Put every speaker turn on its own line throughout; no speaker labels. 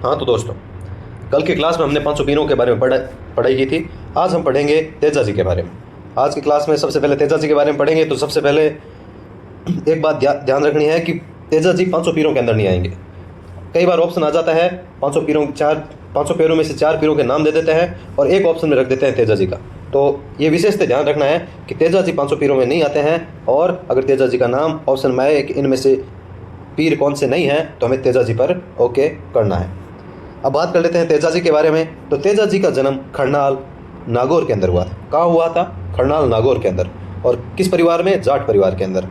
हाँ तो दोस्तों, कल की क्लास में हमने पांचों पीरों के बारे में पढ़ाई की थी। आज हम पढ़ेंगे तेजा जी के बारे में। आज की क्लास में सबसे पहले तेजा जी के बारे में पढ़ेंगे। तो सबसे पहले एक बात ध्यान रखनी है कि तेजा जी पांचों पीरों के अंदर नहीं आएंगे। कई बार ऑप्शन आ जाता है पांचों पीरों में से 4 पीरों के नाम दे देते हैं और एक ऑप्शन में रख देते हैं तेजा जी का। तो ये विशेषता ध्यान रखना है कि तेजा जी पांचों पीरों में नहीं आते हैं, और अगर तेजा जी का नाम ऑप्शन में आए कि इनमें से पीर कौन से नहीं हैं तो हमें तेजा जी पर ओके करना है। अब बात कर लेते हैं तेजा जी के बारे में। तो तेजा जी का जन्म खरनाल नागौर के अंदर हुआ था। कहाँ हुआ था? खरनाल नागौर के अंदर। और किस परिवार में? जाट परिवार के अंदर।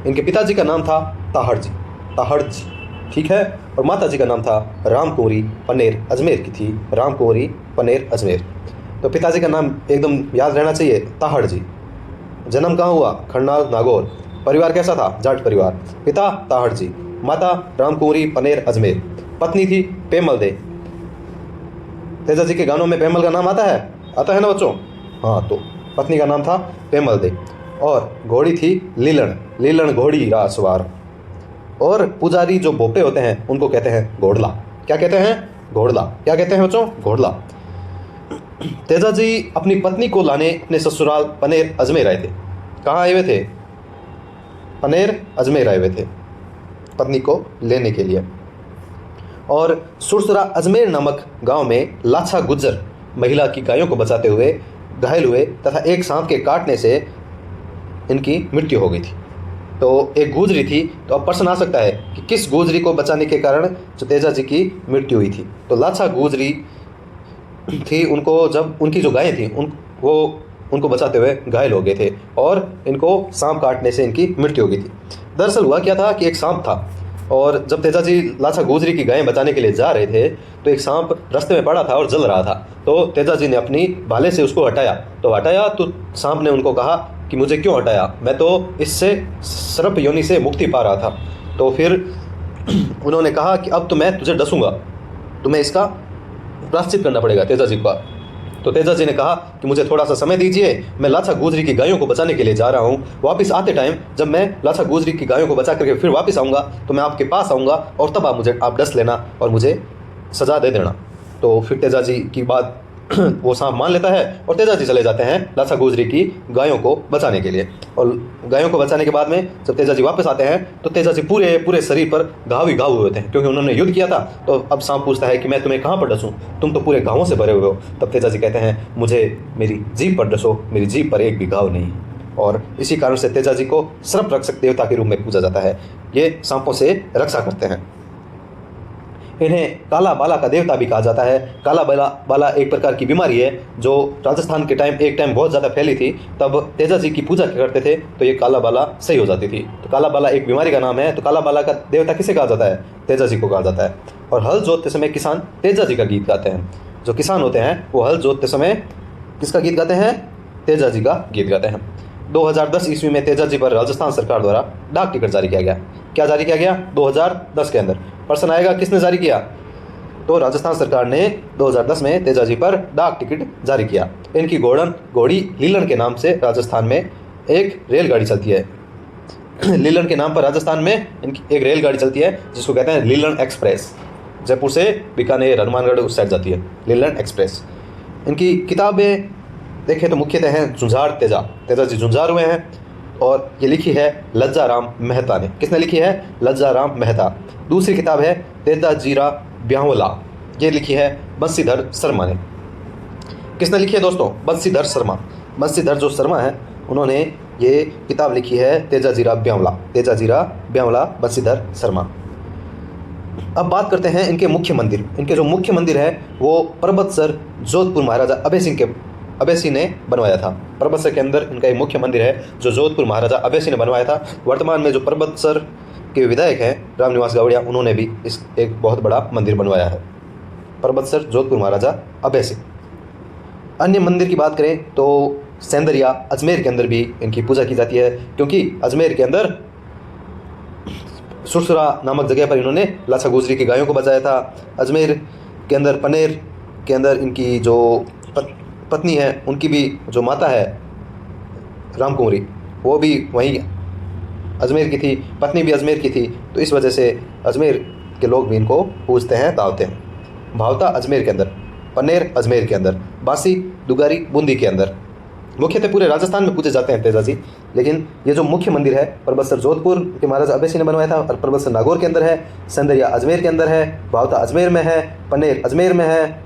इनके पिताजी का नाम था ताहड़ जी, ठीक है। और माता जी का नाम था राम कुंवरी पनेर अजमेर की थी, राम कुंवरी पनेर अजमेर। तो पिताजी का नाम एकदम याद रहना चाहिए, ताहड़ जी। जन्म कहाँ हुआ? खरनाल नागौर। परिवार कैसा था? जाट परिवार। पिता ताहड़ जी, माता राम कुंवरी पनेर अजमेर। पत्नी थी पेमल दे। तेजा जी के गानों में पेमल का नाम आता है ना बच्चों? हाँ, तो पत्नी का नाम था पेमल दे। और घोड़ी थी लीलन घोड़ी रासवार। और पुजारी जो भोपे होते हैं उनको कहते हैं घोड़ला। क्या कहते हैं? घोड़ला। क्या कहते हैं बच्चों? घोड़ला। तेजा जी अपनी पत्नी को लाने अपने ससुराल पनेर अजमेर आए थे। कहाँ आए हुए थे? पनेर अजमेर आए हुए थे पत्नी को लेने के लिए। और सुरसरा अजमेर नामक गांव में लाछा गुज्जर महिला की गायों को बचाते हुए घायल हुए तथा एक सांप के काटने से इनकी मृत्यु हो गई थी। तो एक गुजरी थी। तो अब प्रश्न आ सकता है कि किस गुजरी को बचाने के कारण जो तेजा जी की मृत्यु हुई थी? तो लाछा गुजरी थी। उनको जब उनकी जो गायें थी उनको बचाते हुए घायल हो गए थे और इनको सांप काटने से इनकी मृत्यु हो गई थी। दरअसल हुआ क्या था कि एक सांप था, और जब तेजा जी लाछा गुजरी की गायें बचाने के लिए जा रहे थे तो एक सांप रास्ते में पड़ा था और जल रहा था। तो तेजा जी ने अपनी भाले से उसको हटाया। तो सांप ने उनको कहा कि मुझे क्यों हटाया, मैं तो इससे सर्प योनि से मुक्ति पा रहा था। तो फिर उन्होंने कहा कि अब तो मैं तुझे डसूंगा, तुम्हें इसका प्रायश्चित करना पड़ेगा तेजा जी का। तो तेजा जी ने कहा कि मुझे थोड़ा सा समय दीजिए, मैं लाछा गुजरी की गायों को बचाने के लिए जा रहा हूँ। वापस आते टाइम जब मैं लाछा गुजरी की गायों को बचा करके फिर वापस आऊँगा तो मैं आपके पास आऊँगा और तब आप डस लेना और मुझे सजा दे देना। तो फिर तेजा जी की बात वो सांप मान लेता है और तेजा जी चले जाते हैं लाछा गुजरी की गायों को बचाने के लिए। और गायों को बचाने के बाद में जब तेजा जी वापस आते हैं तो तेजा जी पूरे शरीर पर घाव ही घाव हुए थे, क्योंकि उन्होंने युद्ध किया था। तो अब सांप पूछता है कि मैं तुम्हें कहाँ पर डसूं, तुम तो पूरे घावों से भरे हुए हो। तब तेजा जी कहते हैं मुझे मेरी जीभ पर डसो, मेरी जीभ पर एक भी घाव नहीं। और इसी कारण से तेजा जी को सर्प रक्षक देवता के रूप में पूजा जाता है। ये सांपों से रक्षा करते हैं। इन्हें काला बाला का देवता भी कहा जाता है। काला बाला एक प्रकार की बीमारी है जो राजस्थान के एक टाइम बहुत ज़्यादा फैली थी। तब तेजा जी की पूजा करते थे तो ये काला बाला सही हो जाती थी। तो काला बाला एक बीमारी का नाम है। तो काला बाला का देवता किसे कहा जाता है? तेजा जी को कहा जाता है। और हल जोतते समय किसान तेजा जी का गीत गाते हैं। जो किसान होते हैं वो हल जोतते समय किसका गीत गाते हैं? तेजा जी का गीत गाते हैं। 2010 ईस्वी में तेजा जी पर राजस्थान सरकार द्वारा डाक टिकट जारी किया गया। क्या जारी किया गया? 2010 के अंदर। प्रश्न आएगा किसने जारी किया? तो राजस्थान सरकार ने 2010 में तेजा जी पर डाक टिकट जारी किया। इनकी घोड़ी लीलन के नाम से राजस्थान में एक रेलगाड़ी चलती है। लीलन के नाम पर राजस्थान में इनकी एक रेलगाड़ी चलती है जिसको कहते हैं लीलन एक्सप्रेस। जयपुर से बीकानेर हनुमानगढ़ उस साइड जाती है लीलन एक्सप्रेस। इनकी किताबें देखें तो मुख्यतः हैं झुंझार तेजा जी झुंझार हुए हैं। और ये लिखी है लज्जा राम मेहता ने। किसने लिखी है? लज्जा राम मेहता। दूसरी किताब है तेजा जीरा ब्याहला, ये लिखी है बंसीधर शर्मा ने। किसने लिखी है दोस्तों? बंसीधर शर्मा। बंसीधर जो शर्मा है उन्होंने ये किताब लिखी है तेजा जीरा ब्याहला बंसीधर शर्मा। अब बात करते हैं इनके मुख्य मंदिर। इनके जो मुख्य मंदिर है वो पर्वतसर जोधपुर महाराजा अभय सिंह ने बनवाया था। पर्वतसर के अंदर इनका एक मुख्य मंदिर है जो जोधपुर महाराजा अभय सिंह ने बनवाया था। वर्तमान में जो पर्वतसर के विधायक हैं रामनिवास गौड़िया, उन्होंने भी इस एक बहुत बड़ा मंदिर बनवाया है। पर्वतसर जोधपुर महाराजा अभय सिंह। अन्य मंदिर की बात करें तो सेंदरिया अजमेर के अंदर भी इनकी पूजा की जाती है, क्योंकि अजमेर के अंदर सुरसुरा नामक जगह पर इन्होंने लाछा गुजरी की गायों को बचाया था। अजमेर के अंदर पनेर के अंदर इनकी जो पत्नी है, उनकी भी जो माता है राम कुंवरी, वो भी वहीं अजमेर की थी, पत्नी भी अजमेर की थी। तो इस वजह से अजमेर के लोग भी इनको पूजते हैं, दावते हैं। भावता अजमेर के अंदर, पन्नेर अजमेर के अंदर, बासी दुगारी बूंदी के अंदर। मुख्यतः पूरे राजस्थान में पूजे जाते हैं तेजाजी, लेकिन ये जो मुख्य मंदिर है परबतसर जोधपुर के महाराजा अभय सिंह ने बनवाया था, और परबतसर नागौर के अंदर है, सेंदरिया अजमेर के अंदर है, भावता अजमेर में है, पन्नेर अजमेर में है,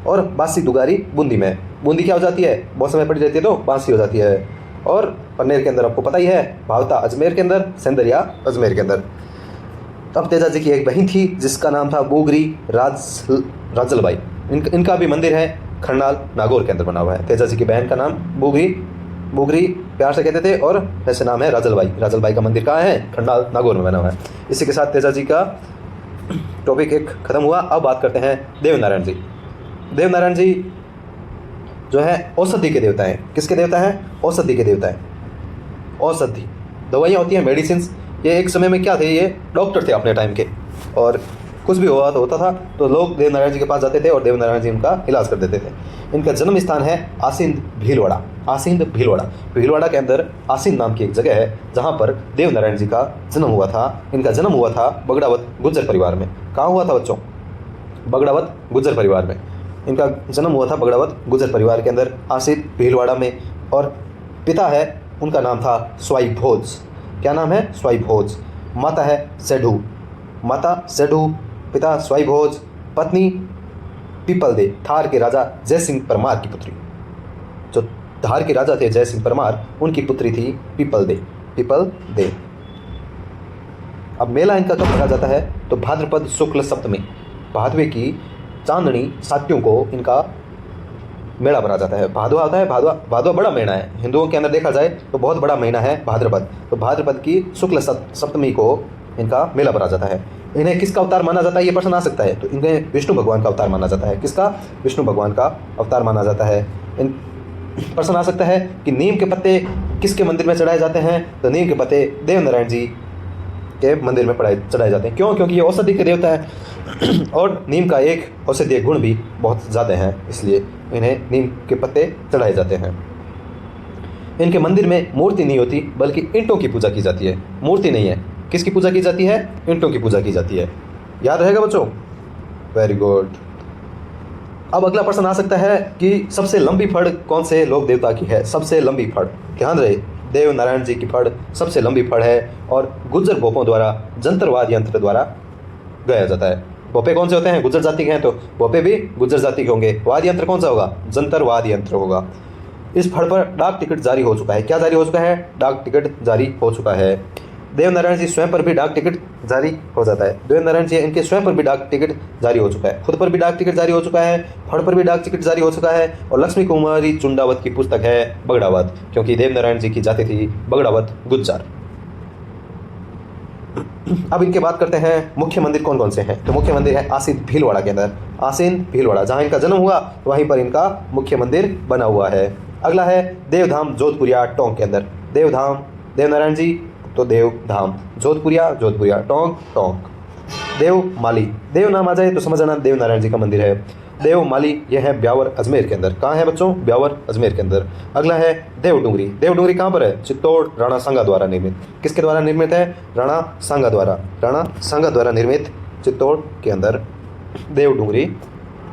और बासी दुगारी बूंदी में। बूंदी क्या हो जाती है, बहुत समय पड़ी रहती है तो बांसी हो जाती है। और पन्नेर के अंदर आपको पता ही है, भावता अजमेर के अंदर, सेंदरिया अजमेर के अंदर। तब तेजाजी की एक बहन थी जिसका नाम था बोगरी राजलबाई। इनका भी मंदिर है खरनाल नागौर के अंदर बना हुआ है। तेजाजी की बहन का नाम बोगरी प्यार से कहते थे, और ऐसे नाम है राजलबाई। राजलबाई का मंदिर कहाँ है, खरनाल नागौर में बना हुआ है। इसी के साथ तेजाजी का टॉपिक एक खत्म हुआ। अब बात करते हैं देवनारायण जी। देवनारायण जी जो है औषधि के देवता हैं। किसके देवता हैं, औषधि के देवता हैं। औषधि दवाइयाँ होती हैं, मेडिसिन। ये एक समय में क्या थे, ये डॉक्टर थे अपने टाइम के, और कुछ भी हुआ तो होता था तो लोग देवनारायण जी के पास जाते थे और देवनारायण जी उनका इलाज कर देते थे। इनका जन्म स्थान है आसिंद भीलवाड़ा। आसिंद भीलवाड़ा, भीलवाड़ा के अंदर आसिंद नाम की एक जगह है जहाँ पर देवनारायण जी का जन्म हुआ था। इनका जन्म हुआ था बगड़ावत गुज्जर परिवार में। कहाँ हुआ था बच्चों, बगड़ावत गुज्जर परिवार में। इनका जन्म हुआ था बगड़ावत गुज्जर परिवार के अंदर आसिंद भीलवाड़ा में। और पिता है, उनका नाम था स्वाई भोज। क्या नाम है, स्वाई भोज। माता है सेढ़ू, माता सेढ़ू, पिता स्वाई भोज, पत्नी पीपल दे, थार के राजा जय सिंह परमार की पुत्री। जो धार के राजा थे जय सिंह परमार, उनकी पुत्री थी पीपल दे, पीपल दे। अब मेला इनका कब भरा जाता है, तो भाद्रपद शुक्ल सप्तमी, भादवे की चांदनी साथियों को इनका मेला भरा जाता है। भादवा आता है, भादवा बड़ा महीना है हिंदुओं के अंदर देखा जाए तो बहुत बड़ा महीना है भाद्रपद। तो भाद्रपद की शुक्ल सप्तमी को इनका मेला भरा जाता है। इन्हें किसका अवतार माना जाता है, ये प्रश्न आ सकता है। तो इन्हें विष्णु भगवान का अवतार माना जाता है। किसका, विष्णु भगवान का अवतार माना जाता है। इन प्रश्न आ सकता है कि नीम के पत्ते किसके मंदिर में चढ़ाए जाते हैं, तो नीम के पत्ते देवनारायण जी के मंदिर में चढ़ाए जाते हैं। क्यों, क्योंकि ये औषधि के देवता है और नीम का एक औषधीय गुण भी बहुत ज़्यादा है, इसलिए इन्हें नीम के पत्ते चढ़ाए जाते हैं। इनके मंदिर में मूर्ति नहीं होती बल्कि ईंटों की पूजा की जाती है। मूर्ति नहीं है, किसकी पूजा की जाती है, ईंटों की पूजा की जाती है। याद रहेगा बच्चों, वेरी गुड। अब अगला प्रश्न आ सकता है कि सबसे लंबी फड़ कौन से लोक देवता की है। सबसे लंबी फड़, ध्यान रहे, देवनारायण जी की फड़ सबसे लंबी फड़ है और गुज्जर भोपों द्वारा जंतरवाद यंत्र द्वारा गाया जाता है। भोपे कौन से होते हैं, गुज्जर जाति के हैं, तो भोपे भी गुज्जर जाति के होंगे। वाद यंत्र कौन सा होगा, जंतरवाद यंत्र होगा। इस फड़ पर डाक टिकट जारी हो चुका है। क्या जारी हो चुका है, डाक टिकट जारी हो चुका है। देवनारायण जी स्वयं पर भी डाक टिकट जारी हो जाता है। देवनारायण जी इनके स्वयं पर भी डाक टिकट जारी हो चुका है, खुद पर भी डाक टिकट जारी हो चुका है, फड़ पर भी डाक टिकट जारी हो चुका है। और लक्ष्मी कुमारी चुंडावत की पुस्तक है बगड़ावत, क्योंकि देवनारायण जी की जाति थी बगड़ावत गुज्जर। अब इनके बात करते हैं मुख्य मंदिर कौन कौन से हैं। तो मुख्य मंदिर है आसिंद भीलवाड़ा के अंदर। आसिंद भीलवाड़ा, जहाँ इनका जन्म हुआ वहीं पर इनका मुख्य मंदिर बना हुआ है। अगला है देवधाम जोधपुरिया टोंक के अंदर। देवधाम देवनारायण जी, तो देवधाम, जोधपुरिया टोंक टोंक। देव माली, देव नाम आ जाए तो समझ आना देवनारायण जी का मंदिर है। देव माली, यह है ब्यावर अजमेर के अंदर। कहाँ है बच्चों, ब्यावर अजमेर के अंदर। अगला है देव डूंगरी। देव डूंगरी कहाँ पर है, चित्तौड़ राणा सांगा द्वारा निर्मित। किसके द्वारा निर्मित है, राणा सांगा द्वारा, राणा सांगा द्वारा निर्मित चित्तौड़ के अंदर देव डूंगरी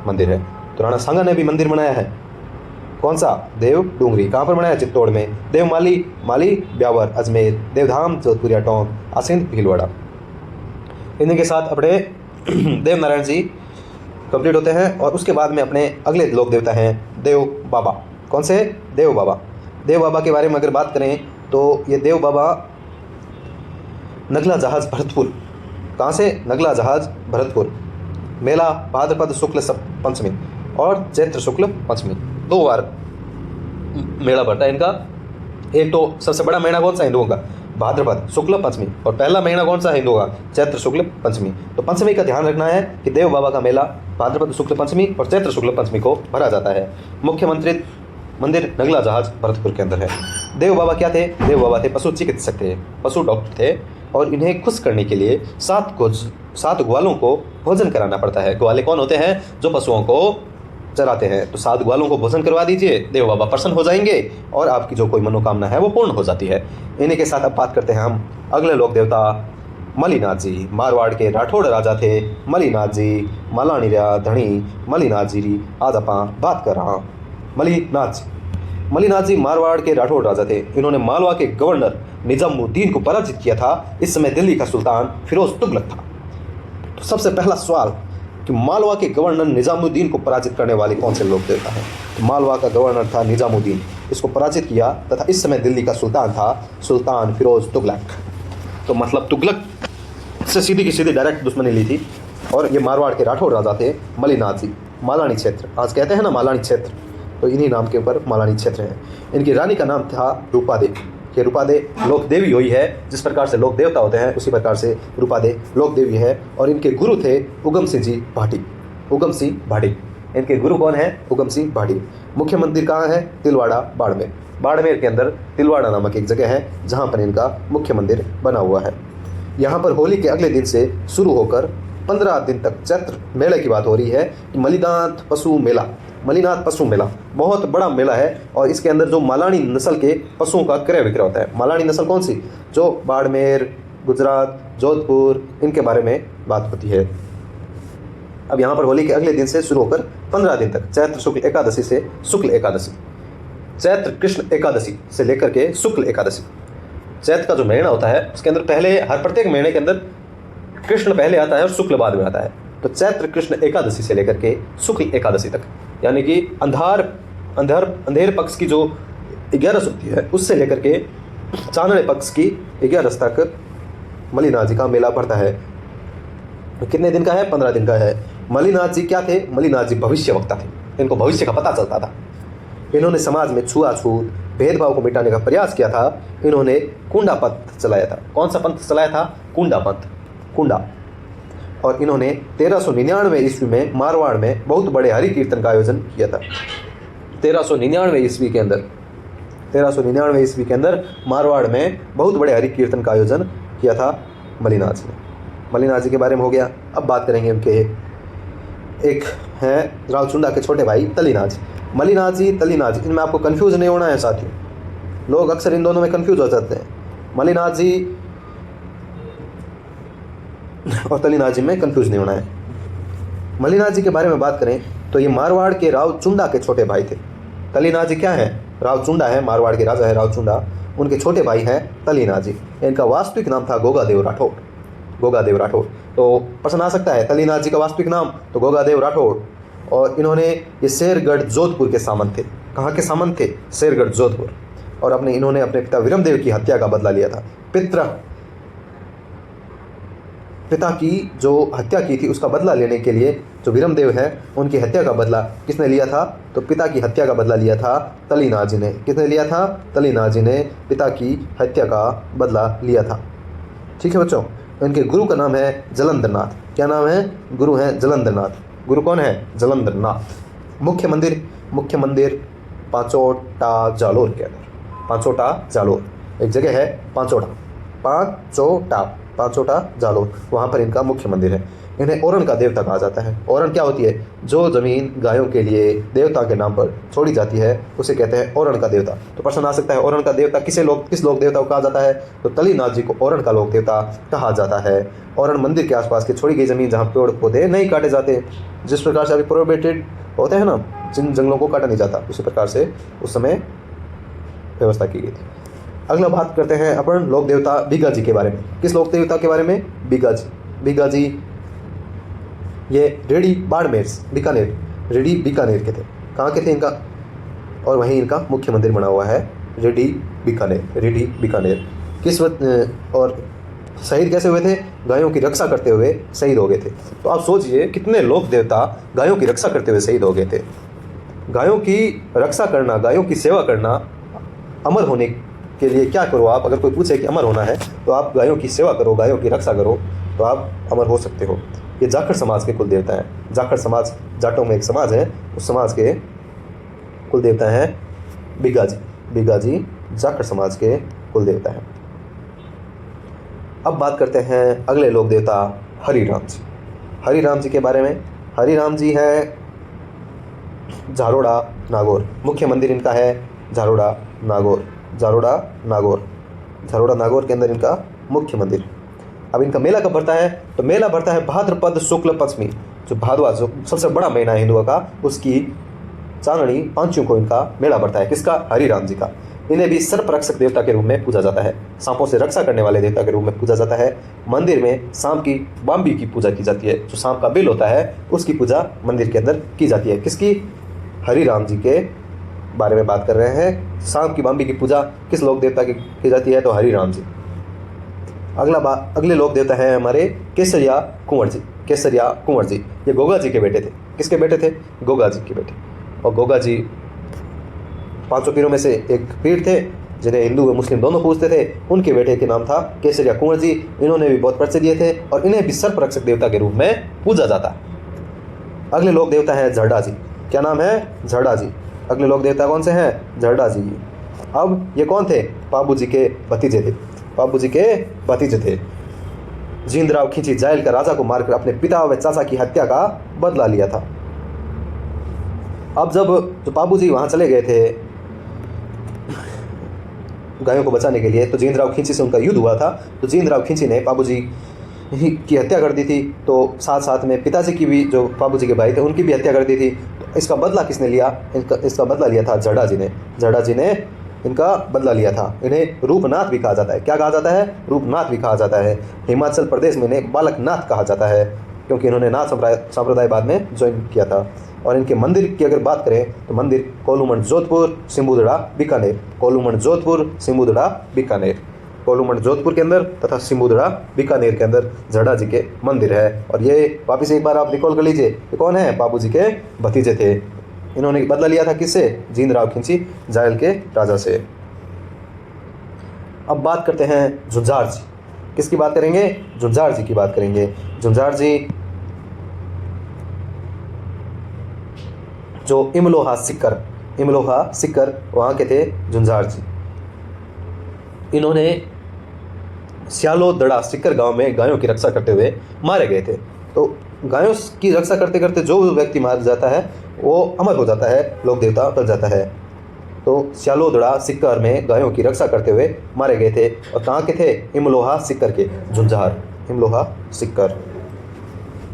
मंदिर है। तो राणा सांगा ने भी मंदिर बनाया है, कौन सा, देव डूंगरी। कहाँ पर बनाया, चित्तौड़ में। देव माली, माली ब्यावर अजमेर, देवधाम जोधपुरिया टोंक, आसिंद भीलवाड़ा। इन्हीं के साथ अपने देवनारायण जी कंप्लीट होते हैं। और उसके बाद में अपने अगले लोक देवता हैं देव बाबा। कौन से, देव बाबा। देव बाबा के बारे में अगर बात करें तो ये देव बाबा नगला जहाज भरतपुर। कहाँ से, नगला जहाज भरतपुर। मेला भाद्रपद शुक्ल पंचमी और चैत्र शुक्ल पंचमी, 2 बार मेला भरता है इनका। एक तो सबसे बड़ा महीना कौन सा हिंदुओं का, भाद्रपद शुक्ल पंचमी, और पहला महीना कौन सा हिंदुओं का, चैत्र शुक्ल पंचमी। तो पंचमी का ध्यान रखना है कि देव बाबा का मेला भाद्रपद शुक्ल पंचमी और चैत्र शुक्ल पंचमी को भरा जाता है। मुख्य मंदिर नगला जहाज भरतपुर के अंदर है। देव बाबा क्या थे, देव बाबा थे पशु चिकित्सक थे, पशु डॉक्टर थे। और इन्हें खुश करने के लिए 7 ग्वालों को भोजन कराना पड़ता है। ग्वाले कौन होते हैं, जो पशुओं को चराते हैं। तो 7 ग्वालों को भोजन करवा दीजिए, देव बाबा प्रसन्न हो जाएंगे और आपकी जो कोई मनोकामना है वो पूर्ण हो जाती है। इन्हीं के साथ अब बात करते हैं हम अगले लोक देवता मलिनाथ जी मारवाड़ के राठौड़ राजा थे। मलिनाथ जी मालानी रा धनी मलिनाथ जी री आज आप बात कर रहा। मलिनाथ जी मारवाड़ के राठौड़ राजा थे। इन्होंने मालवा के गवर्नर निजामुद्दीन को पराजित किया था। इस समय दिल्ली का सुल्तान फिरोज तुगलक था। तो सबसे पहला सवाल कि मालवा के गवर्नर निजामुद्दीन को पराजित करने वाले कौन से लोग देता है। तो मालवा का गवर्नर था निजामुद्दीन, इसको पराजित किया तथा इस समय दिल्ली का सुल्तान था सुल्तान फिरोज तुगलक। तो मतलब तुगलक से सीधी की सीधी डायरेक्ट दुश्मनी ली थी। और ये मारवाड़ के राठौड़ राजा थे मलिनाथ जी। मालानी क्षेत्र आज कहते हैं ना मालानी क्षेत्र, तो इन्हीं नाम के ऊपर मालानी क्षेत्र है। इनकी रानी का नाम था रूपादे। ये रूपादे लोक देवी हुई है। जिस प्रकार से लोक देवता होते हैं उसी प्रकार से रूपादे लोक देवी है। और इनके गुरु थे उगम सिंह जी भाटी। उगम सिंह भाटी इनके गुरु कौन है? उगम सिंह भाटी। मुख्य मंदिर कहाँ है? तिलवाड़ा बाड़मेर। बाड़मेर के अंदर तिलवाड़ा नामक एक जगह है जहाँ पर इनका मुख्य मंदिर बना हुआ है। यहाँ पर होली के अगले दिन से शुरू होकर 15 दिन तक चैत्र मेले की बात हो रही है कि मलिनाथ पशु मेला बहुत बड़ा मेला है। और इसके अंदर जो मालानी नस्ल के पशुओं का क्रय विक्रय होता है। मालानी नस्ल कौन सी? जो बाड़मेर, गुजरात, जोधपुर, इनके बारे में बात होती है। अब यहाँ पर होली के अगले दिन से शुरू होकर 15 दिन तक चैत्र शुक्ल एकादशी से शुक्ल एकादशी, चैत्र कृष्ण एकादशी से लेकर के शुक्ल एकादशी, चैत्र का जो महीना होता है उसके अंदर पहले हर प्रत्येक महीने के अंदर कृष्ण पहले आता है और शुक्ल बाद में आता है। तो चैत्र कृष्ण एकादशी से लेकर के शुक्ल एकादशी तक, यानी कि अंधेर पक्ष की जो 11 होती है उससे लेकर के चांदने पक्ष की 11 तक मलिनाथ जी का मेला पड़ता है। तो कितने दिन का है? 15 दिन का है। मलिनाथ जी क्या थे? मलिनाथ जी भविष्य वक्ता थे। इनको भविष्य का पता चलता था। इन्होंने समाज में छुआछूत भेदभाव को मिटाने का प्रयास किया था। इन्होंने कुंडा पंथ चलाया था। कौन सा पंथ चलाया था? कुंडा पंथ, कुंडा। और इन्होंने 1399 ईस्वी में मारवाड़ में बहुत बड़े हरि कीर्तन का आयोजन किया था। 1399 ईस्वी के अंदर मारवाड़ में बहुत बड़े हरि कीर्तन का आयोजन किया था मलिनाथ जी ने। मलिनाथ जी के बारे में हो गया। अब बात करेंगे उनके एक हैं रावचुंडा के छोटे भाई तलीनाथ जी। मलिनाथ जी, तलीनाथ जी, इनमें आपको कंफ्यूज नहीं होना है साथियों। लोग अक्सर इन दोनों में कंफ्यूज हो जाते हैं। मलिनाथ जी और तलीनाथ जी में कंफ्यूज नहीं होना है। मलिनाथ जी के बारे में बात करें तो ये मारवाड़ के रावचुंडा के छोटे भाई थे। तलीनाथ जी क्या है? रावचुंडा है, मारवाड़ के राजा है रावचुंडा। उनके छोटे भाई हैं तलीनाथ जी। इनका वास्तविक नाम था गोगादेव राठौड़। गोगादेव राठौड़। तो प्रश्न आ सकता है तलीनाथ जी का वास्तविक नाम, तो गोगादेव राठौड़। और इन्होंने ये शेरगढ़ जोधपुर के सामंत थे। कहाँ के सामंत थे? शेरगढ़ जोधपुर। और इन्होंने अपने पिता विरमदेव की हत्या का बदला लिया था। पिता की जो हत्या की थी उसका बदला लेने के लिए जो विरमदेव है उनकी हत्या का बदला किसने लिया था? तो पिता की हत्या का बदला लिया था तलीनाथ जी ने। किसने लिया था? तलीनाथ जी ने पिता की हत्या का बदला लिया था। ठीक है बच्चों। इनके गुरु का नाम है जलंधरनाथ। क्या नाम है? गुरु हैं जलंधरनाथ। गुरु कौन है? जलंधरनाथ। मुख्य मंदिर पांचोटा जालोर के अंदर। पांचोटा जालोर एक जगह है, पांचोटा जालोर, वहाँ पर इनका मुख्य मंदिर है। इन्हें ओरण का देवता कहा जाता है। ओरण क्या होती है? जो जमीन गायों के लिए देवता के नाम पर छोड़ी जाती है उसे कहते हैं ओरण का देवता। तो प्रश्न आ सकता है ओरण का देवता किस लोक देवता को कहा जाता है? तो तलीनाथ जी को ओरण का लोक देवता कहा जाता है। ओरण मंदिर के आसपास की छोड़ी गई जमीन जहाँ पेड़ पौधे नहीं काटे जाते, जिस प्रकार से अभी प्रोहिबिटेड होते हैं ना, जिन जंगलों को काटा नहीं जाता, उसी प्रकार से उस समय व्यवस्था की गई थी। अगला बात करते हैं अपन लोक देवता बीगा जी के बारे में। किस लोक देवता के बारे में? बीगा जी ये रेडी बाड़मेर बीकानेर के थे। कहाँ के थे इनका? और वहीं इनका मुख्य मंदिर बना हुआ है रेडी बीकानेर। किस और शहीद कैसे हुए थे? गायों की रक्षा करते हुए शहीद हो गए थे। तो आप सोचिए कितने लोक देवता गायों की रक्षा करते हुए शहीद हो गए थे। गायों की रक्षा करना, गायों की सेवा करना, अमर होने के लिए क्या करो आप? अगर कोई पूछे कि अमर होना है तो आप गायों की सेवा करो, गायों की रक्षा करो, तो आप अमर हो सकते हो। ये जाखड़ समाज के कुल देवता हैं। जाखड़ समाज जाटों में एक समाज है, उस समाज के कुल देवता हैं बीगा जी जाखड़ समाज के कुल देवता हैं। अब बात करते हैं अगले लोक देवता हरिराम जी के बारे में। हरिराम जी है झारोड़ा नागौर। मुख्य मंदिर इनका है झारोड़ा नागौर के अंदर इनका मुख्य मंदिर। अब इनका मेला कब भरता है? तो मेला भरता है भाद्रपद शुक्ल पश्चिमी, जो भादवा जो सबसे बड़ा महीना है हिंदुओं का, उसकी चांदनी पांचों को इनका मेला भरता है। किसका? हरिराम जी का। इन्हें भी सर्प रक्षक देवता के रूप में पूजा जाता है, सांपों से रक्षा करने वाले देवता के रूप में पूजा जाता है। मंदिर में सांप की बाम्बी की पूजा की जाती है, जो सांप का बिल होता है उसकी पूजा मंदिर के अंदर की जाती है। किसकी? हरिराम जी के बारे में बात कर रहे हैं। सांप की बाम्बी की पूजा किस लोक देवता की जाती है? तो हरिराम जी। अगले लोक देवता है हमारे केसरिया कुंवर जी। केसरिया कुंवर जी ये गोगा जी के बेटे थे। किसके बेटे थे? गोगा जी के बेटे। और गोगा जी 500 पीरों में से एक पीर थे जिन्हें हिंदू व मुस्लिम दोनों पूजते थे। उनके बेटे के नाम था केसरिया कुंवर जी। इन्होंने भी बहुत परिचय दिए थे और इन्हें भी सर्प रक्षक देवता के रूप में पूजा जाता है। अगले लोक देवता है झरडा जी। क्या नाम है? झरडा जी। अगले लोक देवता कौन से हैं? झरडा जी। अब ये कौन थे? बाबू जी के भतीजे थे। बाबू जी के भतीजे थे। जींदराव खींची जायल का राजा को मारकर अपने पिता व चाचा की हत्या का बदला लिया था। अब जब जो बाबू जी वहाँ चले गए थे गायों को बचाने के लिए, तो जींदराव खींची से उनका युद्ध हुआ था। तो जींदराव खींची ने बाबू जी की हत्या कर दी थी। तो साथ साथ में पिताजी की भी, जो बाबू जी के भाई थे, उनकी भी हत्या कर दी थी। तो इसका बदला किसने लिया? इसका बदला लिया था झरडा जी ने। झरडा जी ने इनका बदला लिया था। इन्हें रूपनाथ भी कहा जाता है। क्या कहा जाता है? रूपनाथ भी कहा जाता है। हिमाचल प्रदेश में इन्हें बालकनाथ कहा जाता है, क्योंकि इन्होंने नाथ संप्रदाय बाद में ज्वाइन किया था। और इनके मंदिर की अगर बात करें तो मंदिर कोलूमंड जोधपुर, सिंबुदड़ा, बीकानेर। कोलूमंड जोधपुर, सिंबुदड़ा, बीकानेर। कोलूमंड जोधपुर के अंदर तथा सिंबुदड़ा, बीकानेर के अंदर झरडा जी के मंदिर है। और ये वापिस एक बार आप रिकॉल कर लीजिए, ये कौन है? बाबू जी के भतीजे थे। इन्होंने बदला लिया था किससे? जींदराव खींची जायल के राजा से। अब बात करते हैं झुंझार जी। किसकी बात करेंगे? झुंझार जी की बात करेंगे। झुंझार जी जो इमलोहा सिक्कर वहाँ के थे झुंझार जी। इन्होंने स्यालोदड़ा सिक्कर गांव में गायों की रक्षा करते हुए मारे गए थे। तो गायों की रक्षा करते करते जो व्यक्ति मार जाता है वो अमर हो जाता है, लोक देवता बन जाता है। तो स्यालोदड़ा सिक्कर में गायों की रक्षा करते हुए मारे गए थे। और कहाँ के थे? इमलोहा सिक्कर के, झुंझार। इमलोहा सिक्कर।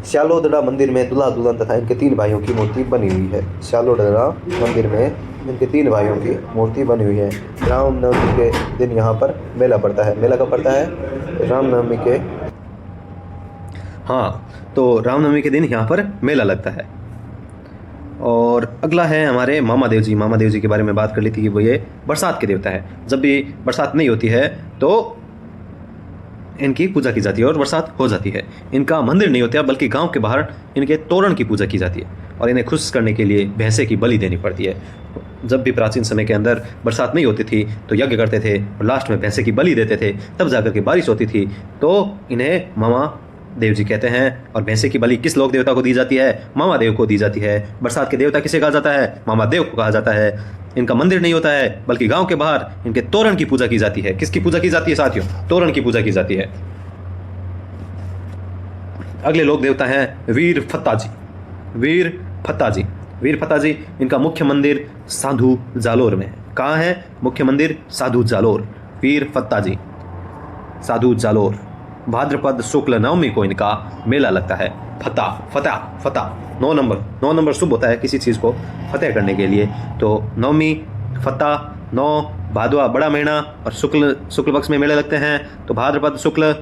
स्यालोदड़ा मंदिर में दूल्हा दुल्हन तथा इनके 3 भाइयों की मूर्ति बनी हुई है। स्यालोदड़ा मंदिर में इनके 3 भाइयों की मूर्ति बनी हुई है। रामनवमी के दिन यहाँ पर मेला पड़ता है। मेला कब पड़ता है? रामनवमी के, हाँ, तो रामनवमी के दिन यहाँ पर मेला लगता है। और अगला है हमारे मामा देव जी। मामा देव जी के बारे में बात कर ली थी कि वो ये बरसात के देवता है। जब भी बरसात नहीं होती है तो इनकी पूजा की जाती है और बरसात हो जाती है। इनका मंदिर नहीं होता बल्कि गांव के बाहर इनके तोरण की पूजा की जाती है। और इन्हें खुश करने के लिए भैंसे की बलि देनी पड़ती है। जब भी प्राचीन समय के अंदर बरसात नहीं होती थी तो यज्ञ करते थे और लास्ट में भैंसे की बलि देते थे, तब जाकर के बारिश होती थी। तो इन्हें मामा देव जी कहते हैं। और भैंसे की बलि किस लोक देवता को दी जाती है? मामा देव को दी जाती है। बरसात के देवता किसे कहा जाता है? मामा देव को कहा जाता है। इनका मंदिर नहीं होता है बल्कि गांव के बाहर इनके तोरण की पूजा की जाती है। किसकी पूजा की जाती है साथियों? तोरण की पूजा की जाती है। अगले लोक देवता हैं वीर फत्ता जी। वीर फत्ता जी, वीर फत्ता जी, इनका मुख्य मंदिर साधु जालोर में है। कहाँ है मुख्य मंदिर? साधु जालोर। वीर फत्ता जी, साधु जालोर। भाद्रपद शुक्ल नवमी को इनका मेला लगता है। फतह 9 नंबर शुभ होता है किसी चीज़ को फतेह करने के लिए। तो नवमी, फतह, 9, भादवा बड़ा महीना और शुक्ल पक्ष में मेले लगते हैं। तो भाद्रपद शुक्ल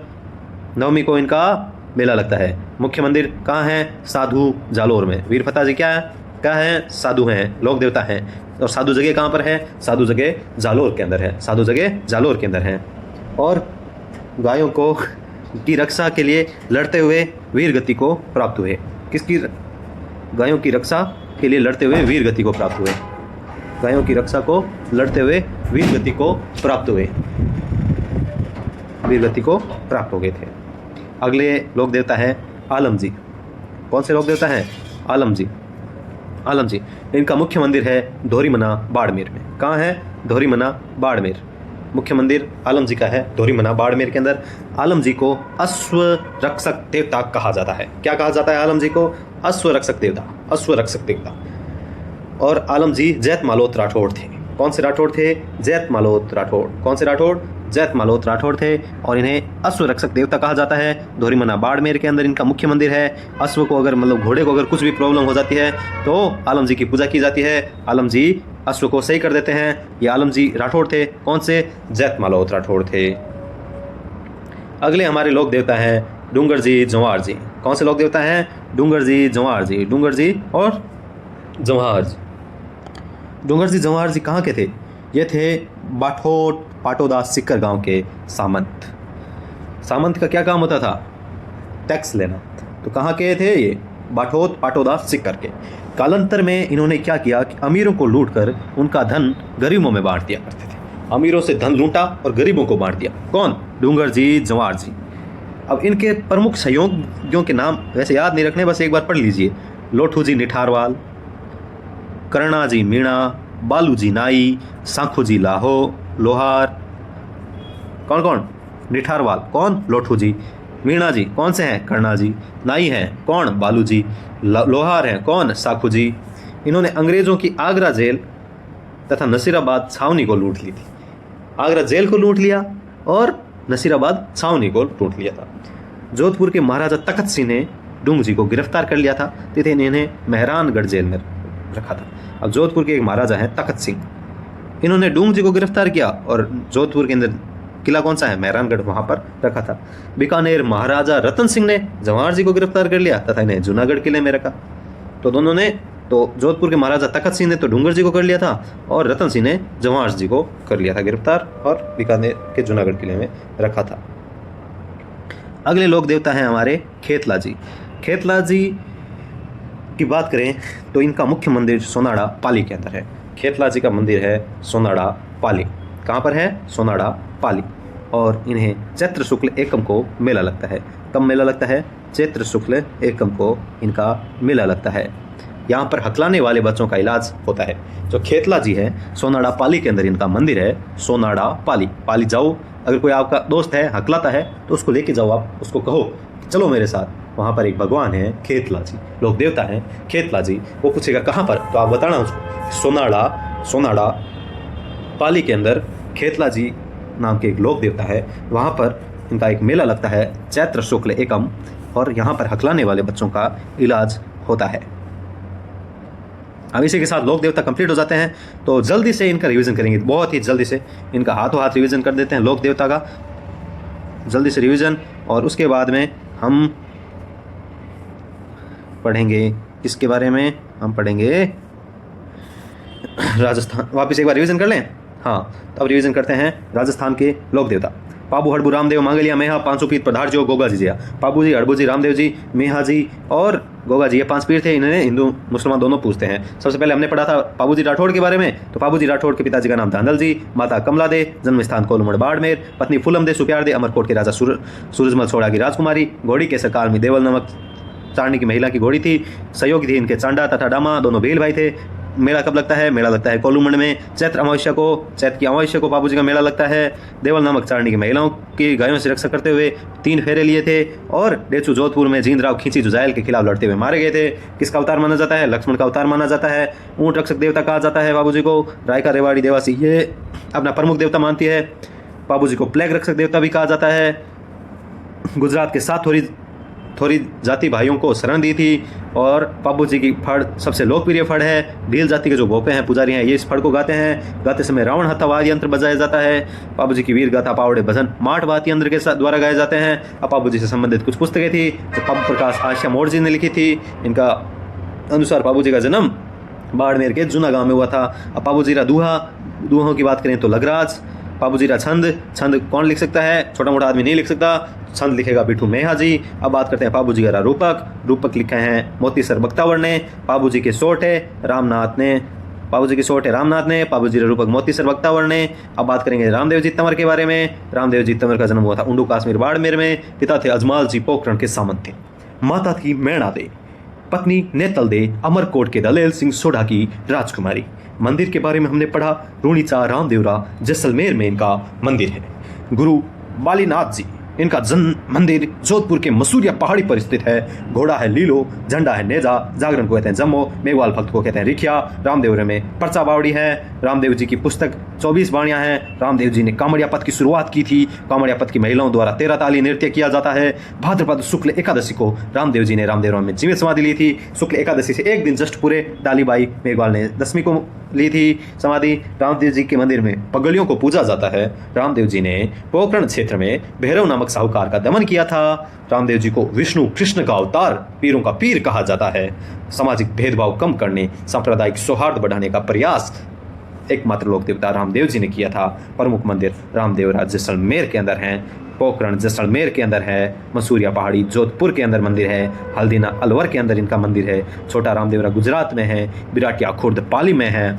नवमी को इनका मेला लगता है। मुख्य मंदिर कहाँ है? साधु जालोर में। वीर फत्ता जी क्या है? साधु हैं, लोक देवता हैं। और साधु जगह कहाँ पर है? साधु जगह जालोर के अंदर है। साधु जगह जालोर के अंदर है। और गायों को की रक्षा के लिए लड़ते हुए वीर गति को प्राप्त हुए। किसकी? गायों की रक्षा के लिए लड़ते हुए वीर गति को प्राप्त हुए। गायों की रक्षा को लड़ते हुए वीर गति को प्राप्त हुए, वीर गति को प्राप्त हो गए थे। अगले लोक देवता है आलम जी। कौन से लोक देवता हैं? आलम जी। आलम जी, इनका मुख्य मंदिर है धोरीमना बाड़मेर में। कहाँ है? धोरीमना बाड़मेर। मुख्य मंदिर आलम जी का है धोरीमना बाड़मेर के अंदर। आलम जी को अश्व रक्षक देवता कहा जाता है। क्या कहा जाता है आलम जी को? अश्व रक्षक देवता, अश्व रक्षक देवता। और आलम जी जैत मालोत राठौड़ थे। कौन से राठौड़ थे? जैत मालोत राठौड़। कौन से राठौड़? जैत मालोत राठौड़ थे और इन्हें अश्व रक्षक देवता कहा जाता है। धोरीमना बाड़मेर के अंदर इनका मुख्य मंदिर है। अश्व को अगर मतलब घोड़े को अगर कुछ भी प्रॉब्लम हो जाती है तो आलम जी की पूजा की जाती है। आलम जी अश्व को सही कर देते हैं। ये आलम जी राठौड़ थे। कौन से? जैत मालोत राठौड़ थे। अगले हमारे लोक देवता हैं डूंगर जी जवाहर जी। कौन से लोक देवता हैं? डूंगर जी जवाहर जी। डूंगर जी और जवाहर जी। डूंगर जी जवाहर जी कहाँ के थे? ये थे बाठोट पाटोदा सिक्कर गांव के सामंत। सामंत का क्या काम होता था? टैक्स लेना। तो कहाँ के थे ये? बाठोट पाटोदा सिक्कर के। कालांतर में इन्होंने क्या किया कि अमीरों को लूटकर उनका धन गरीबों में बांट दिया करते थे। अमीरों से धन लूटा और गरीबों को बांट दिया। कौन? डूंगर जी जवाहर जी। अब इनके प्रमुख सहयोगियों के नाम वैसे याद नहीं रखने, बस एक बार पढ़ लीजिए। लोठू जी निठारवाल, करना जी मीणा, बालू जी नाई, सांखू जी लोहार। कौन कौन? निठारवाल कौन? लोठू जी। मीणा जी कौन से हैं? करना जी। नाई हैं कौन? बालू जी। लोहार हैं कौन? साखू जी। इन्होंने अंग्रेजों की आगरा जेल तथा नसीराबाद छावनी को लूट ली थी। आगरा जेल को लूट लिया और नसीराबाद छावनी को लूट लिया था। जोधपुर के महाराजा तखत सिंह ने डूंग जी को गिरफ्तार कर लिया था, तथा इन्हें मेहरानगढ़ जेल में रखा था। अब जोधपुर के एक महाराजा हैं तखत सिंह, इन्होंने डूंग जी को गिरफ्तार किया और जोधपुर के अंदर किला कौन सा है? मेहरानगढ़, वहां पर रखा था। बीकानेर महाराजा रतन सिंह ने जवाहर जी को गिरफ्तार कर लिया तथा इन्हें जूनागढ़ किले में रखा। तो दोनों ने, तो जोधपुर के महाराजा तखत सिंह ने तो डूंगर जी को कर लिया था और रतन सिंह ने जवाहर जी को कर लिया था गिरफ्तार और बीकानेर के जूनागढ़ किले में रखा था। अगले लोक देवता हैं हमारे खेतला जी। खेतला जी की बात करें तो इनका मुख्य मंदिर सोनाड़ा पाली के अंदर है। खेतला जी का मंदिर है सोनाड़ा पाली। कहाँ पर है? सोनाड़ा पाली। और इन्हें चैत्र शुक्ल एकम को मेला लगता है। कब मेला लगता है? चैत्र शुक्ल एकम को इनका मेला लगता है। यहाँ पर हकलाने वाले बच्चों का इलाज होता है। जो खेतला जी है सोनाड़ा पाली के अंदर इनका मंदिर है। सोनाड़ा पाली। पाली जाओ, अगर कोई आपका दोस्त है हकलाता है तो उसको लेके जाओ, आप उसको कहो चलो मेरे साथ, वहाँ पर एक भगवान है खेतला जी, लोक देवता है खेतला जी। वो पूछेगा कहाँ पर, तो आप बताना उसको सोनाड़ा पाली के अंदर खेतला जी नाम के एक लोक देवता है। वहाँ पर इनका एक मेला लगता है चैत्र शुक्ल एकम, और यहाँ पर हकलाने वाले बच्चों का इलाज होता है। अब इसी के साथ लोक देवता कंप्लीट हो जाते हैं। तो जल्दी से इनका रिवीजन करेंगे, बहुत ही जल्दी से इनका हाथों हाथ रिवीजन कर देते हैं लोक देवता का, जल्दी से रिवीजन। और उसके बाद में हम पढ़ेंगे इसके बारे में, हम पढ़ेंगे राजस्थान। वापस एक बार रिवीजन कर लें। हाँ, तो अब रिवीजन करते हैं राजस्थान के लोक देवता। पाबू हड़बू रामदेव मांगलिया मेहा पांचों पीर पधार जो गोगा जी जिया। पाबू जी, हड़बू जी, रामदेव जी, मेहा जी और गोगा जी, ये 5 पीर थे। इन्हें हिंदू मुसलमान दोनों पूछते हैं। सबसे पहले हमने पढ़ा था पाबू जी राठौड़ के बारे में। तो पाबू जी राठौड़ के पिताजी का नाम धांधल जी, माता कमला दे, जन्म स्थान कोलमड़ बाड़मेर, पत्नी फूलम दे सुप्यार दे, अमरकोट के राजा सूरजमल सोड़ा की राजकुमारी, घोड़ी के सरकार में देवल नमक चांडनी की महिला की घोड़ी थी। सहयोगी थी इनके चांडा तथा डामा, दोनों बेल भाई थे। मेला कब लगता है? मेला लगता है कोलूमंड में चैत्र अमावस्या को। चैत्र की अमावस्या को बाबूजी का मेला लगता है। देवल नामक चारणी की महिलाओं की गायों से रक्षा करते हुए 3 फेरे लिए थे। और डेचू जोधपुर में जींद राव खींची जुजाइल के खिलाफ लड़ते हुए मारे गए थे। किसका अवतार माना जाता है? लक्ष्मण का अवतार माना जाता है। ऊंट रक्षक देवता कहा जाता है बाबूजी को। रायका रेवाड़ी देवासी ये अपना प्रमुख देवता मानती है। बाबूजी को प्लेग रक्षक देवता भी कहा जाता है। गुजरात के 7 थोड़ी जाति भाइयों को शरण दी थी। और बाबू जी की फड़ सबसे लोकप्रिय फड़ है। भील जाति के जो भोपे हैं, पुजारी हैं, ये इस फड़ को गाते हैं। गाते समय रावण हत्था वाद्य यंत्र बजाया जाता है। बाबू जी की वीर गाथा पावड़े भजन माठ वाद्य यंत्र के द्वारा गाए जाते हैं। अब बाबू जी से संबंधित कुछ पुस्तकें थी जो बाबू प्रकाश आशिया मोड़ जी ने लिखी थी। इनका अनुसार बाबू जी का जन्म बाड़मेर के जूना गाँव में हुआ था। अब बाबू जीरा दूहों की बात करें तो लगराज। बाबू जीरा छंद कौन लिख सकता है? छोटा मोटा आदमी नहीं लिख सकता। छंद लिखेगा बिठू मेहा जी। अब बात करते हैं बाबू जी का रूपक लिखे हैं मोतीसर बख्तावर ने। बाबू जी के सोट है रामनाथ ने। बाबू जी की सोट है रामनाथ ने। बाबू जी रूपक मोतीसर बख्तावर ने। अब बात करेंगे रामदेव जी तंवर के बारे में। रामदेव जी तंवर का जन्म हुआ था उंडू काश्मीर बाड़मेर में। पिता थे अजमाल जी पोखरण के सामंत थे। माता थी मैणा दे, पत्नी नेतल दे, अमरकोट के दलेल सिंह सोढ़ा की राजकुमारी। मंदिर के बारे में हमने पढ़ा रूणीचा रामदेवरा जैसलमेर में इनका मंदिर है। गुरु बालीनाथ जी इनका जन्म मंदिर जोधपुर के मसूरिया पहाड़ी पर स्थित है। घोड़ा है लीलो, झंडा है नेजा, जागरण को कहते हैं जम्मो, मेघवाल भक्त को कहते हैं रिखिया। रामदेवरे में पर्चा बावड़ी है। रामदेव जी की पुस्तक 24 वाणियां हैं। रामदेव जी ने कामड़िया पथ की शुरुआत की थी। कामड़िया पथ की महिलाओं द्वारा 13 ताली नृत्य किया जाता है। भाद्रपद शुक्ल एकादशी को रामदेव जी ने रामदेवरा में जीवित समाधि ली थी। शुक्ल एकादशी से एक दिन जस्ट पूरे डालीबाई मेघवाल ने 10वीं को ली थी समाधि। रामदेव जी के मंदिर में पगलियों को पूजा जाता है। रामदेव जी ने पोखरण क्षेत्र में भैरव नामक साहूकार का दमन किया था। रामदेव जी को विष्णु कृष्ण का अवतार, पीरों का पीर कहा जाता है। सामाजिक भेदभाव कम करने, सांप्रदायिक सौहार्द बढ़ाने का प्रयास एकमात्र लोक देवता रामदेव जी ने किया था। प्रमुख मंदिर रामदेवरा जैसलमेर के अंदर हैं। पोखरण जैसलमेर के अंदर है। मसूरिया पहाड़ी जोधपुर के अंदर मंदिर है। हल्दीना अलवर के अंदर इनका मंदिर है। छोटा रामदेवरा गुजरात में है। बिराटिया खुर्द पाली में है।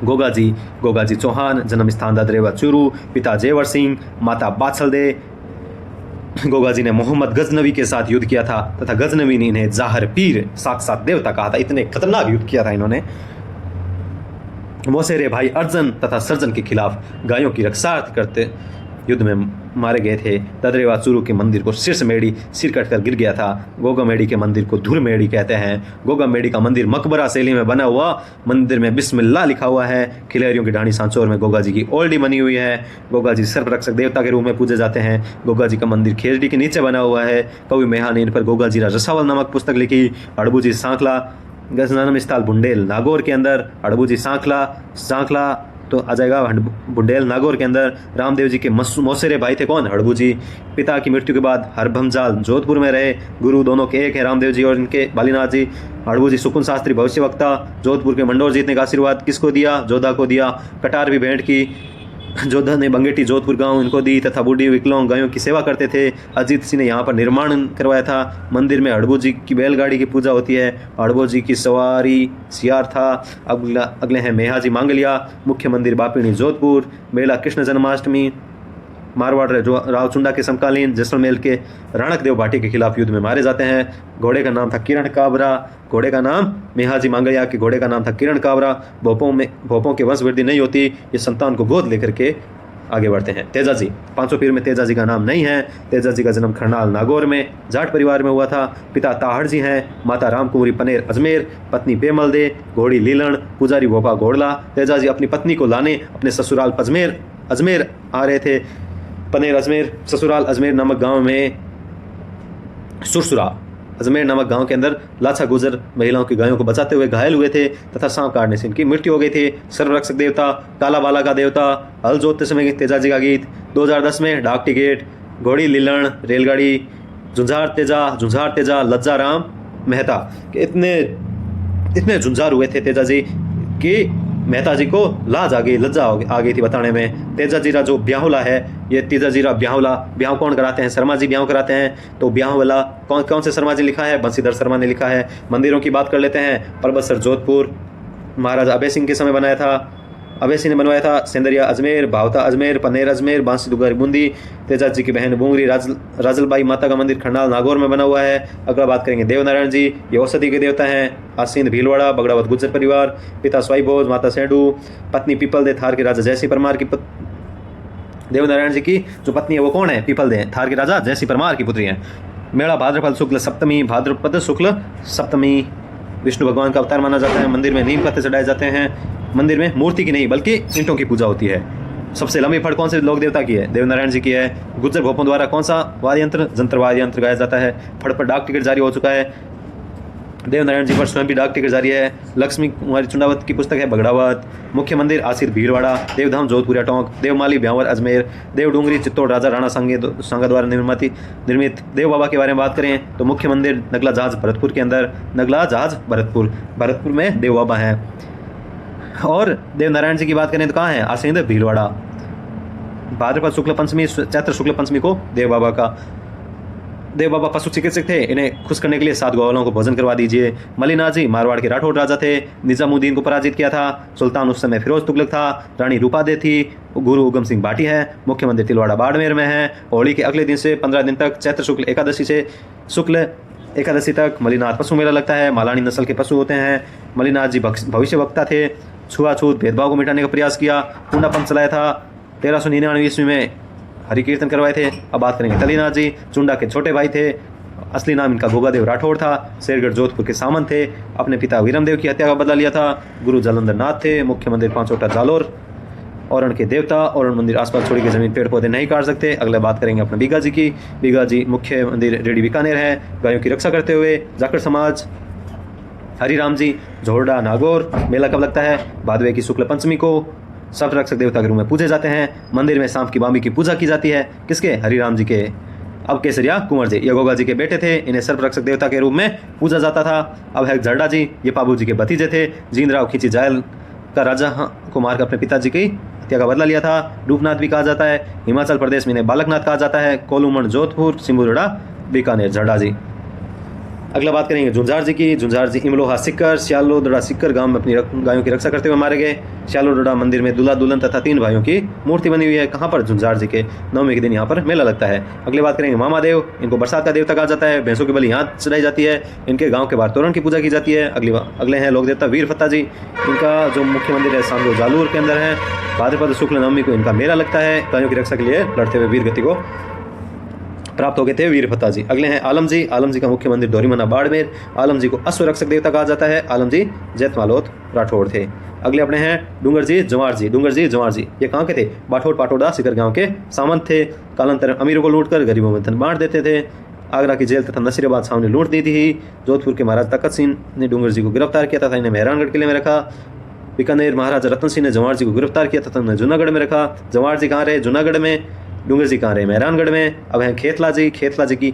गोगा जी चौहान, जन्म स्थान दादरेवा चूरू, पिता जेवर सिंह, माता बाछलदे। गोगा जी ने मोहम्मद गजनवी के साथ युद्ध किया था तथा गजनवी ने इन्हें जाहर पीर साक्षात देवता कहा था। इतने खतरनाक युद्ध किया था इन्होंने। मोसेरे भाई अर्जन तथा सर्जन के खिलाफ गायों की रक्षार्थ करते युद्ध में मारे गए थे। ददरेवा चूरू के मंदिर को शीर्ष मेड़ी सिर कटकर गिर गया था। गोगा मेड़ी के मंदिर को धुर मेड़ी कहते हैं। गोगा मेड़ी का मंदिर मकबरा शैली में बना हुआ मंदिर में बिस्मिल्लाह लिखा हुआ है। खिलेरियों की ढाणी सांचौर में गोगा जी की ओल्डी बनी हुई है। गोगा जी सर्वरक्षक देवता के रूप में पूजे जाते हैं। गोगा जी का मंदिर खेजड़ी के नीचे बना हुआ है। कवि मेहा ने इन पर गोगा जीरा रसावल नामक पुस्तक लिखी। अड़बूजी सांखला गजनम स्थल बुंडेल नागौर के अंदर। अड़बूजी सांखला तो आ जाएगा बुंडेल नागौर के अंदर। रामदेव जी के मौसेरे भाई थे कौन? हड़बू जी। पिता की मृत्यु के बाद हरभमजाल जोधपुर में रहे। गुरु दोनों के एक है, रामदेव जी और इनके बालीनाथ जी। हड़बू जी सुकुन शास्त्री भविष्यवक्ता। जोधपुर के मंडोर जीतने का आशीर्वाद किसको दिया? जोधा को दिया। कटार भी भेंट की। जोधा ने बंगेटी जोधपुर गांव इनको दी तथा बूढ़ी विकलांग गायों की सेवा करते थे। अजीत सिंह ने यहाँ पर निर्माण करवाया था। मंदिर में हड़बू जी की बैलगाड़ी की पूजा होती है। हड़बू जी की सवारी सियार था। अगले हैं मेहाजी मांगलिया। मुख्य मंदिर बापिणी जोधपुर। मेला कृष्ण जन्माष्टमी। मारवाड़ रावचुंडा के समकालीन जैसलमेर के राणक देव भाटी के खिलाफ युद्ध में मारे जाते हैं। घोड़े का नाम था किरण काबरा। घोड़े का नाम मेहाजी मांगलिया के घोड़े का नाम था किरण काबरा। भोपों के वंश वृद्धि नहीं होती, ये संतान को गोद लेकर के आगे बढ़ते हैं। तेजाजी, 500 पीर में तेजाजी का नाम नहीं है। तेजाजी का जन्म खरनाल नागौर में जाट परिवार में हुआ था। पिता ताहड़ जी हैं। माता रामकुमारी पनेर अजमेर, पत्नी बेमल दे, घोड़ी लीलन, पुजारी भोपा घोड़ला। तेजाजी अपनी पत्नी को लाने अपने ससुराल अजमेर आ रहे थे। पनेर अजमेर, ससुराल अजमेर नामक गांव में सुरसुरा अजमेर नामक गांव के अंदर लाछा गुजर महिलाओं की गायों को बचाते हुए घायल हुए थे तथा सांप काटने से इनकी मृत्यु हो गई थी। सर्वरक्षक देवता, काला बाला का देवता, हल जोतते समय तेजाजी का गीत। 2010 में डाक टिकट, घोड़ी लीलन, रेलगाड़ी, झुंझार तेजा, लज्जा राम मेहता के इतने झुंझार हुए थे तेजाजी कि मेहता जी को लाज आ गई, लज्जा आ गई थी बताने में। तेजाजीरा जो ब्याहुला है, ये तेजाजीरा ब्याहुला, ब्याह कौन कराते हैं? शर्मा जी ब्याह कराते हैं। तो ब्याह वाला कौन से शर्मा जी लिखा है? बंशीधर शर्मा ने लिखा है। मंदिरों की बात कर लेते हैं। परबतसर जोधपुर महाराजा अभय सिंह के समय बनाया था। अभय सिंह ने बनवाया था। सेंदरिया अजमेर, भावता अजमेर, पनेर अजमेर, बांसी दुगर बूंदी। तेजाज जी की बहन बुंगरी राजलबाई माता का मंदिर खरनाल नागौर में बना हुआ है। अगला बात करेंगे देवनारायण जी, ये औषधि के देवता हैं। आसींद भीलवाड़ा, बगड़ावत गुज्जर परिवार। पिता स्वाई भोज, माता सेंडू, पत्नी पीपल दे, थार के राजा जयसी परमार की देवनारायण जी की जो पत्नी है वो कौन है? पीपल दे, थार के राजा जयसी परमार की पुत्री है। मेला भाद्रपद शुक्ल सप्तमी विष्णु भगवान का अवतार माना जाता है। मंदिर में नीम पत्ते चढ़ाए जाते हैं। मंदिर में मूर्ति की नहीं बल्कि ईंटों की पूजा होती है। सबसे लंबी फड़ कौन से लोक देवता की है? देवनारायण जी की है। गुज्जर भोपों द्वारा कौन सा वाद्य यंत्र? जंत्र वाद्य यंत्र गाया जाता है। फड़ पर डाक टिकट जारी हो चुका है। देवनारायण जी पर स्वयं भी डाक टिकट जारी है। लक्ष्मी कुमारी चुंडावत की पुस्तक है बगड़ावत। मुख्य मंदिर आसिर भीलवाड़ा। देवधाम जोधपुरिया टोंक। देवमाली ब्यावर अजमेर। देवडूंगरी चित्तौड़ राजा राणा सांगा द्वारा निर्मित। देव बाबा के बारे में बात करें तो मुख्य मंदिर नगला जहाज भरतपुर के अंदर। नगला जहाज भरतपुर में देव बाबा है। और देवनारायण जी की बात करें तो कहाँ है? आसींद भीलवाड़ा। भाद्रपद शुक्ल पंचमी, चैत्र शुक्ल पंचमी को देव बाबा पशु चिकित्सक थे। इन्हें खुश करने के लिए 7 ग्वालों को भोजन करवा दीजिए। मलिनाथ जी मारवाड़ के राठौड़ राजा थे। निजामुद्दीन को पराजित किया था। सुल्तान उस समय फिरोज तुगलक था। रानी रूपादे थी। गुरु उगम सिंह भाटी है। मुख्य मंदिर तिलवाड़ा बाड़मेर में है। होली के अगले दिन से 15 दिन तक चैत्र शुक्ल एकादशी से शुक्ल एकादशी तक मलिनाथ पशु मेला लगता है। मालानी नस्ल के पशु होते हैं। मलिनाथ जी भविष्यवक्ता थे। छुआछूत भेदभाव को मिटाने का प्रयास किया। पूर्णापन चलाया था। 1399 ईस्वी में हरि कीर्तन करवाए थे। अब बात करेंगे तलीनाथ जी, चुंडा के छोटे भाई थे। असली नाम इनका गोगादेव राठौड़ था। शेरगढ़ जोधपुर के सामंत थे। अपने पिता वीरमदेव की हत्या का बदला लिया था। गुरु जालंधर नाथ थे। मुख्य मंदिर पांचोटा जालोर। औरण के देवता, औरण मंदिर आसपास छोड़ी की जमीन पेड़ पौधे नहीं काट सकते। अगले बात करेंगे अपने बीगा जी की। बीगा जी मुख्य मंदिर रेडी बीकानेर है। गायों की रक्षा करते हुए जाखड़ समाज। हरिराम जी झोरडा नागौर। मेला कब लगता है? भादवे की शुक्ल पंचमी को। सर्प रक्षक देवता के रूप में पूजे जाते हैं। मंदिर में सांप की बामी की पूजा की जाती है। किसके? हरिराम जी के। अब केसरिया कुंवर जी, ये गोगा जी के बेटे थे। इन्हें सर्प रक्षक देवता के रूप में पूजा जाता था। अब है झरडा जी, ये पाबू जी के भतीजे थे। जींदराव खींची जायल का राजा को मारकर अपने पिताजी की हत्या का बदला लिया था। रूपनाथ भी कहा जाता है। हिमाचल प्रदेश में इन्हें बालकनाथ कहा जाता है। कोलूमण जोधपुर, सिंबुरड़ा बीकानेर, झरडा जी। अगला बात करेंगे झुंझार जी की। झुंझार जी इमलोहा सिक्कर, श्यालोदड़ा सिक्कर गांव में अपनी गायों की रक्षा करते हुए मारे गए। श्यालोदड़ा मंदिर में दूल्हा दुल्हन तथा 3 भाइयों की मूर्ति बनी हुई है। कहाँ पर? झुंझार जी के। नवमी के दिन यहाँ पर मेला लगता है। अगली बात करेंगे मामादेव। इनको बरसात का देवता कहा जाता है। भैंसों की बलि यहाँ चढ़ाई जाती है। इनके गाँव के बाहर तोरण की पूजा की जाती है। अगले हैं लोक देवता वीर फत्ता जी। इनका जो मुख्य मंदिर है सामगो जालूर के अंदर है। भाद्रपद शुक्ल नवमी को इनका मेला लगता है। गायों की रक्षा के लिए लड़ते हुए वीर गति को प्राप्त हो गए थे वीर फत्ता जी। अगले हैं आलम जी। आलम जी का मुख्य मंदिर दोरीमना बाड़मेर। आलम जी को अश्वरक्षक देवता कहा जाता है। आलम जी जैतमालोत राठौड़ थे। अगले अपने हैं डूंगर जी जवार जी। डूंगर जी जवार जी ये कहाँ के थे? बाठौड़ पाटोड़ा सिकर गांव के सामंत थे। कालांतर अमीरों को लूटकर गरीबों में धन बांट देते थे। आगरा की जेल तथा नसीराबाद छावनी लूट दी थी। जोधपुर के महाराज तखत सिंह ने डूंगर जी को गिरफ्तार किया तथा इन्हें मेहरानगढ़ किले में रखा। बीकानेर महाराजा रतन सिंह ने जवार जी को गिरफ्तार किया तथा उन्हें जूनागढ़ में रखा। जवार जी कहाँ रहे? जूनागढ़ में। डूंगर जी कहाँ रहे? मेहरानगढ़ में। अब हैं खेतला जी। खेतला जी की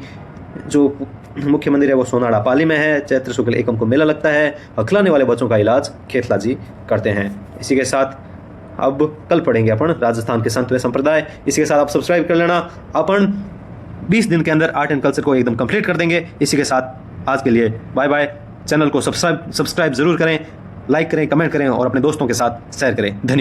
जो मुख्य मंदिर है वो सोनाड़ा पाली में है। चैत्र शुक्ल एकम को मेला लगता है। हकलाने वाले बच्चों का इलाज खेतला जी करते हैं। इसी के साथ अब कल पढ़ेंगे अपन राजस्थान के संत व संप्रदाय। इसी के साथ आप सब्सक्राइब कर लेना। अपन 20 दिन के अंदर आर्ट एंड कल्चर को एकदम कंप्लीट कर देंगे। इसी के साथ आज के लिए बाय बाय। चैनल को सब्सक्राइब जरूर करें, लाइक करें, कमेंट करें और अपने दोस्तों के साथ शेयर करें। धन्यवाद।